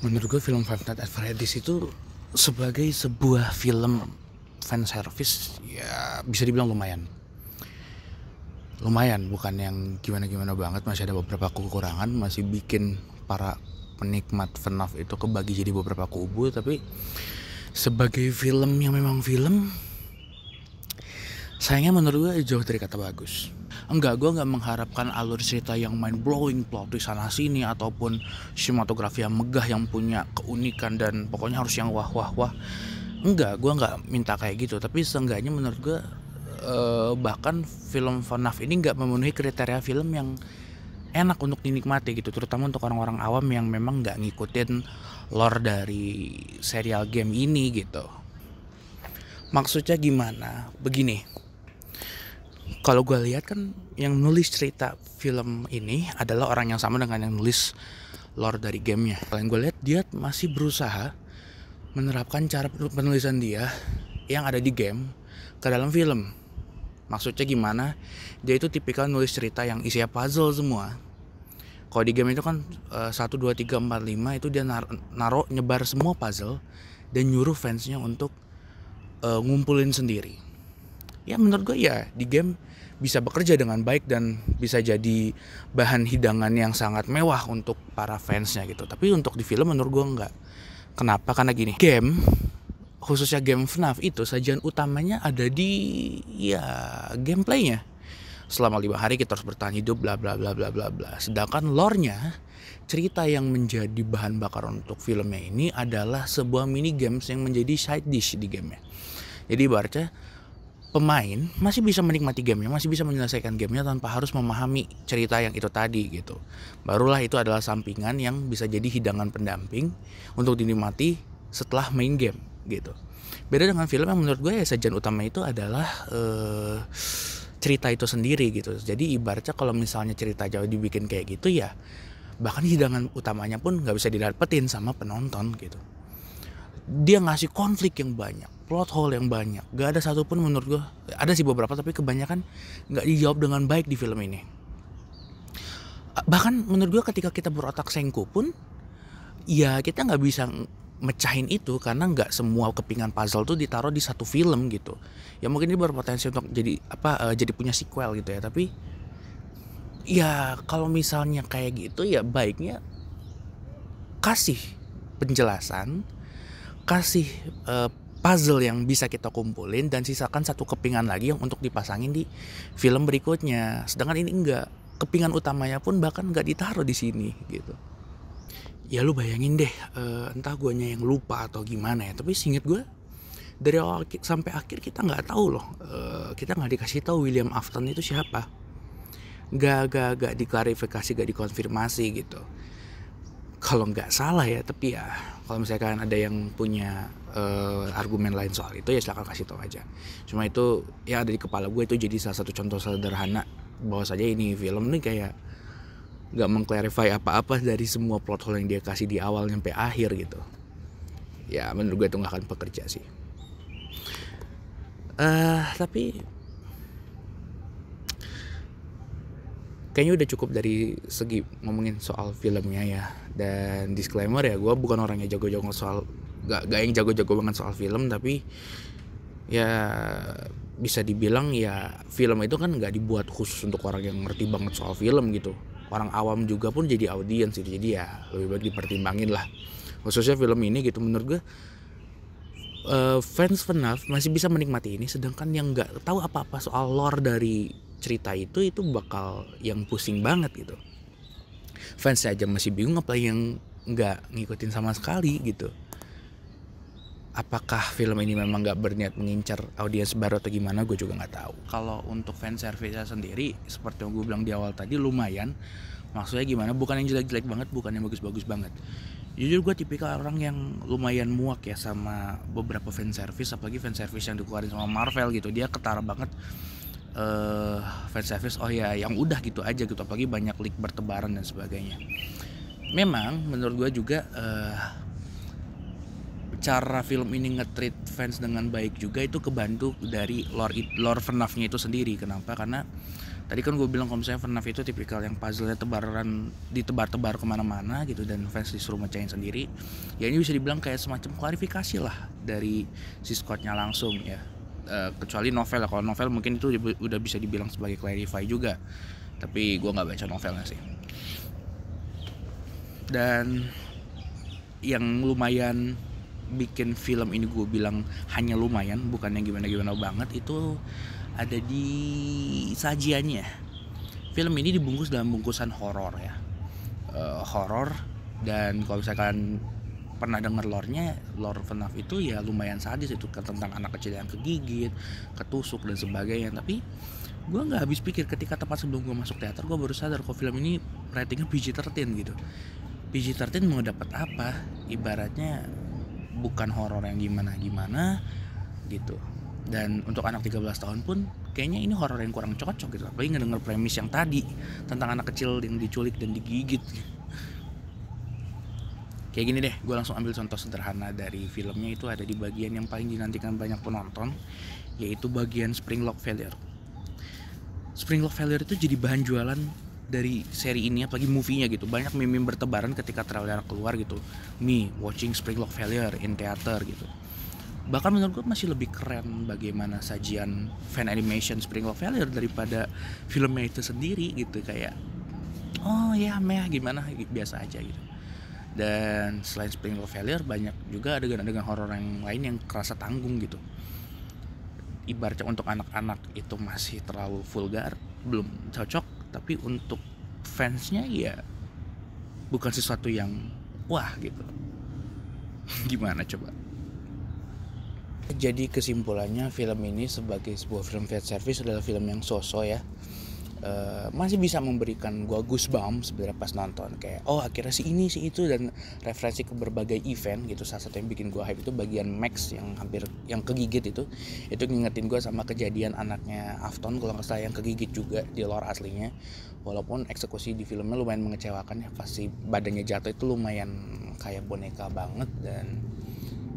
Menurut gue film Five Nights at Freddy's itu sebagai sebuah film fan service ya bisa dibilang lumayan. Lumayan, bukan yang gimana-gimana banget, masih ada beberapa kekurangan, masih bikin para penikmat FNAF itu kebagi jadi beberapa kubu, tapi sebagai film yang memang film, sayangnya menurut gue jauh dari kata bagus. Enggak, gue nggak mengharapkan alur cerita yang mind blowing, plot twist sana sini, ataupun sinematografi yang megah yang punya keunikan dan pokoknya harus yang wah wah wah. Enggak, gue nggak minta kayak gitu, tapi seenggaknya menurut gue bahkan film FNAF ini nggak memenuhi kriteria film yang enak untuk dinikmati gitu, terutama untuk orang-orang awam yang memang nggak ngikutin lore dari serial game ini gitu. Maksudnya gimana? Begini, kalau gue lihat kan yang nulis cerita film ini adalah orang yang sama dengan yang nulis lore dari gamenya. Kalau yang gue lihat dia masih berusaha menerapkan cara penulisan dia yang ada di game ke dalam film. Maksudnya gimana? Dia itu tipikal nulis cerita yang isinya puzzle semua. Kalau di game itu kan 1, 2, 3, 4, 5 itu dia naruh nyebar semua puzzle dan nyuruh fansnya untuk ngumpulin sendiri. Ya menurut gue ya di game bisa bekerja dengan baik dan bisa jadi bahan hidangan yang sangat mewah untuk para fansnya gitu. Tapi untuk di film menurut gue enggak. Kenapa? Karena gini, game khususnya game FNAF itu sajian utamanya ada di ya gameplaynya. Selama 5 hari kita harus bertahan hidup bla bla bla bla bla bla. Sedangkan lore-nya, cerita yang menjadi bahan bakar untuk filmnya ini adalah sebuah mini games yang menjadi side dish di gamenya. Jadi ibaratnya pemain masih bisa menikmati gamenya, masih bisa menyelesaikan gamenya tanpa harus memahami cerita yang itu tadi gitu. Barulah itu adalah sampingan yang bisa jadi hidangan pendamping untuk dinikmati setelah main game gitu. Beda dengan film yang menurut gue ya sajian utama itu adalah cerita itu sendiri gitu. Jadi ibaratnya kalau misalnya cerita jauh dibikin kayak gitu ya bahkan hidangan utamanya pun nggak bisa didapetin sama penonton gitu. Dia ngasih konflik yang banyak, plot hole yang banyak. Gak ada satupun menurut gue, ada sih beberapa tapi kebanyakan nggak dijawab dengan baik di film ini. Bahkan menurut gue ketika kita berotak sengku pun ya kita nggak bisa mecahin itu karena nggak semua kepingan puzzle tuh ditaruh di satu film gitu. Ya mungkin ini berpotensi untuk jadi jadi punya sequel gitu ya, tapi ya kalau misalnya kayak gitu ya baiknya kasih penjelasan, kasih puzzle yang bisa kita kumpulin dan sisakan satu kepingan lagi yang untuk dipasangin di film berikutnya. Sedangkan ini enggak, kepingan utamanya pun bahkan nggak ditaruh di sini gitu. Ya lu bayangin deh, entah guanya yang lupa atau gimana ya, tapi seinget gue dari awal sampai akhir kita nggak tahu loh, kita nggak dikasih tahu William Afton itu siapa, nggak diklarifikasi, nggak dikonfirmasi gitu. Kalau nggak salah ya, tapi ya kalau misalkan ada yang punya argumen lain soal itu ya silakan kasih tahu aja. Cuma itu ya ada di kepala gue, itu jadi salah satu contoh sederhana bahwa saja ini film ini kayak gak mengklarify apa-apa dari semua plot hole yang dia kasih di awal sampai akhir gitu. Ya menurut gue itu gak akan bekerja sih. Tapi kayaknya udah cukup dari segi ngomongin soal filmnya ya. Dan disclaimer ya, gue bukan orang yang jago-jago soal gak yang jago-jago banget soal film, tapi ya bisa dibilang ya film itu kan gak dibuat khusus untuk orang yang ngerti banget soal film gitu. Orang awam juga pun jadi audiens gitu. Jadi ya lebih baik dipertimbangin lah, khususnya film ini gitu. Menurut gue fans FNAF masih bisa menikmati ini, sedangkan yang nggak tahu apa-apa soal lore dari cerita itu bakal yang pusing banget gitu. Fans aja masih bingung, apalagi yang nggak ngikutin sama sekali gitu. Apakah film ini memang gak berniat mengincar audiens baru atau gimana, gue juga gak tahu. Kalau untuk fan service sendiri, seperti yang gue bilang di awal tadi, lumayan. Maksudnya gimana, bukan yang jelek-jelek banget, bukan yang bagus-bagus banget. Jujur gue tipikal orang yang lumayan muak ya sama beberapa fan service, apalagi fan service yang dikeluarin sama Marvel gitu. Dia ketara banget fan service, oh ya yang udah gitu aja gitu, apalagi banyak leak bertebaran dan sebagainya. Memang menurut gue juga cara film ini nge-treat fans dengan baik juga itu kebantu dari lore FNAF-nya itu sendiri. Kenapa? Karena Tadi kan gue bilang kalau misalnya FNAF itu tipikal yang puzzle-nya ditebar-tebar kemana-mana gitu, dan fans disuruh mecahin sendiri. Ya ini bisa dibilang kayak semacam klarifikasi lah dari si Scott-nya langsung ya. Kecuali novel ya, kalau novel mungkin itu udah bisa dibilang sebagai clarify juga. Tapi gue nggak baca novelnya sih. Dan yang lumayan bikin film ini gue bilang hanya lumayan, bukan yang gimana-gimana banget, itu ada di sajiannya. Film ini dibungkus dalam bungkusan horor ya, horor. Dan kalau misalkan pernah dengar lore FNAF itu ya lumayan sadis, itu kan tentang anak kecil yang kegigit, ketusuk dan sebagainya. Tapi gue nggak habis pikir ketika tepat sebelum gue masuk teater, gue baru sadar kalau film ini ratingnya PG-13 gitu. PG-13 mau dapat apa? Ibaratnya bukan horor yang gimana-gimana gitu. Dan untuk anak 13 tahun pun kayaknya ini horor yang kurang cocok gitu. Apalagi ngedenger premis yang tadi tentang anak kecil yang diculik dan digigit. Kayak gini deh, gue langsung ambil contoh sederhana dari filmnya. Itu ada di bagian yang paling dinantikan banyak penonton, yaitu bagian Springlock Failure. Springlock Failure itu jadi bahan jualan dari seri ini, apalagi movie-nya gitu. Banyak meme bertebaran ketika trailer keluar gitu. Me watching Springlock Failure in theater gitu. Bahkan menurut gue masih lebih keren bagaimana sajian fan animation Springlock Failure daripada filmnya itu sendiri gitu. Kayak oh ya meh gimana, biasa aja gitu. Dan selain Springlock Failure, banyak juga adegan-adegan horor yang lain yang kerasa tanggung gitu. Ibaratnya untuk anak-anak itu masih terlalu vulgar, belum cocok. Tapi untuk fansnya ya bukan sesuatu yang wah gitu. Gimana coba? Jadi kesimpulannya, film ini sebagai sebuah film fan service adalah film yang so-so ya. Masih bisa memberikan gue goosebumps sebenarnya pas nonton, kayak oh akhirnya si ini si itu, dan referensi ke berbagai event gitu. Salah satu yang bikin gue hype itu bagian Max yang kegigit itu ngingetin gue sama kejadian anaknya Afton kalau nggak salah yang kegigit juga di lore aslinya. Walaupun eksekusi di filmnya lumayan mengecewakan ya, pasti badannya jatuh itu lumayan kayak boneka banget. Dan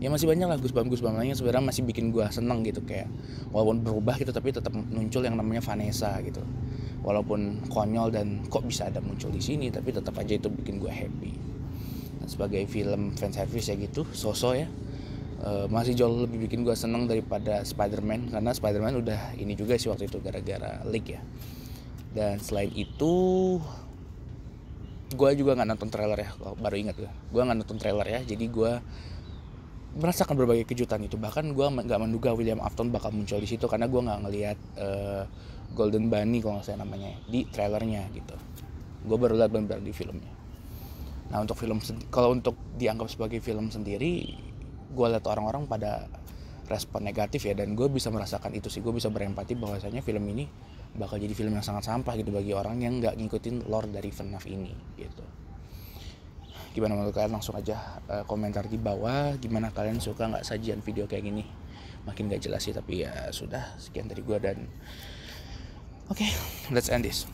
ya masih banyak lah goosebumps lainnya sebenarnya masih bikin gue seneng gitu, kayak walaupun berubah gitu tapi tetap muncul yang namanya Vanessa gitu. Walaupun konyol dan kok bisa ada muncul di sini, tapi tetap aja itu bikin gue happy. Dan sebagai film fan service ya gitu, so-so ya, masih jauh lebih bikin gue seneng daripada Spider-Man, karena Spider-Man udah ini juga sih waktu itu gara-gara leak ya. Dan selain itu gue juga nggak nonton trailer ya, baru ingat gue nggak nonton trailer ya. Jadi gue merasakan berbagai kejutan itu. Bahkan gue nggak menduga William Afton bakal muncul di situ, karena gue nggak ngelihat Golden Bunny kalau nggak salah namanya di trailernya gitu. Gue baru lihat benar-benar di filmnya. Nah untuk film, kalau untuk dianggap sebagai film sendiri, gue lihat orang-orang pada respon negatif ya, dan gue bisa merasakan itu sih. Gue bisa berempati bahwasanya film ini bakal jadi film yang sangat sampah gitu bagi orang yang nggak ngikutin lore dari FNAF ini gitu. Gimana menurut kalian? Langsung aja komentar di bawah. Gimana kalian, suka nggak sajian video kayak gini? Makin gak jelas sih, tapi ya sudah, sekian dari gue. Dan oke, let's end this.